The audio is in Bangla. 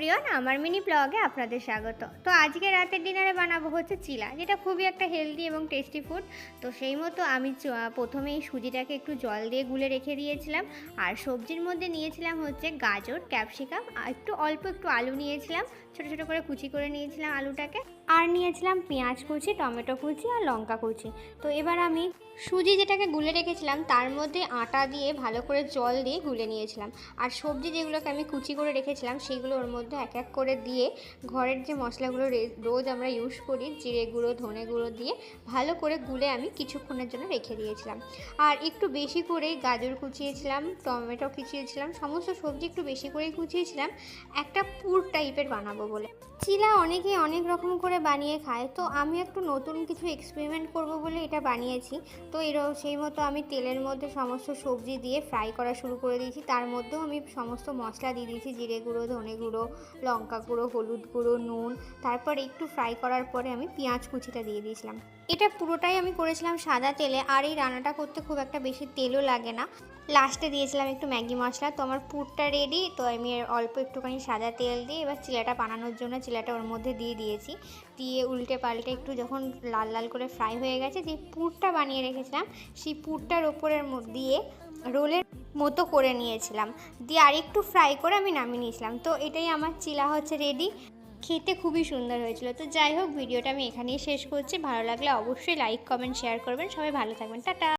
এভরিওয়ান, আমার মিনি ব্লগে আপনাদের স্বাগত। তো আজকে রাতের ডিনারে বানাবো হচ্ছে চিলা, যেটা খুবই একটা হেলদি এবং টেস্টি ফুড। তো সেই মতো আমি প্রথমেই সুজিটাকে একটু জল দিয়ে গুলে রেখে দিয়েছিলাম। আর সবজির মধ্যে নিয়েছিলাম হচ্ছে গাজর, ক্যাপসিকাম, আর একটু আলু নিয়েছিলাম, ছোটো ছোটো করে কুচি করে নিয়েছিলাম আলুটাকে। আর নিয়েছিলাম পেঁয়াজ কুচি, টমেটো কুচি আর লঙ্কা কুচি। তো এবার আমি সুজি যেটাকে গুলে রেখেছিলাম তার মধ্যে আটা দিয়ে ভালো করে জল দিয়ে গুলে নিয়েছিলাম। আর সবজি যেগুলোকে আমি কুচি করে রেখেছিলাম সেইগুলো ওর মধ্যে এক এক করে দিয়ে ঘরের যে মশলাগুলো রোজ আমরা ইউজ করি, জিরে গুঁড়ো, ধনে গুঁড়ো দিয়ে ভালো করে গুলে আমি কিছুক্ষণের জন্য রেখে দিয়েছিলাম। আর একটু বেশি করে গাজর কুচিয়েছিলাম, টমেটো কুচিয়েছিলাম, সমস্ত সবজি একটু বেশি করেই কুচিয়েছিলাম একটা পুর টাইপের বানাবো বলে। চিলা অনেকেই অনেক রকম করে বানিয়ে খায়, তো আমি একটু নতুন কিছু এক্সপেরিমেন্ট করব বলে এটা বানিয়েছি। তো সেই মতো আমি তেলের মধ্যে সমস্ত সবজি দিয়ে ফ্রাই করা শুরু করে দিয়েছি। তার মধ্যেও আমি সমস্ত মশলা দিয়ে দিয়েছি, জিরে গুঁড়ো, ধনে গুঁড়ো, লঙ্কা গুঁড়ো, হলুদ গুঁড়ো, নুন। তারপর একটু ফ্রাই করার পরে আমি পেঁয়াজ কুচিটা দিয়ে দিয়েছিলাম। এটা পুরোটাই আমি করেছিলাম সাদা তেলে। আর এই রান্নাটা করতে খুব একটা বেশি তেলও লাগে না। লাস্টে দিয়েছিলাম একটু ম্যাগি মশলা। তো আমার পুরটা রেডি। তো আমি অল্প একটুখানি সাদা তেল দিয়ে এবার চিলাটা বানানোর জন্য চিলাটা ওর মধ্যে দিয়ে দিয়েছি। দিয়ে উল্টে পাল্টে একটু যখন লাল লাল করে ফ্রাই হয়ে গেছে, যে পুরটা বানিয়ে রেখেছিলাম সেই পুরটার ওপরের দিয়ে রোলের মতো করে নিয়েছিলাম, দিয়ে আরেকটু ফ্রাই করে আমি নামিয়ে নিয়েছিলাম। তো এটাই আমার চিলা হচ্ছে রেডি। খেতে খুবই সুন্দর হয়েছিল। তো যাই হোক, ভিডিওটা আমি এখানেই শেষ করছি। ভালো লাগলে অবশ্যই লাইক, কমেন্ট, শেয়ার করবেন। সবাই ভালো থাকবেন। টাটা।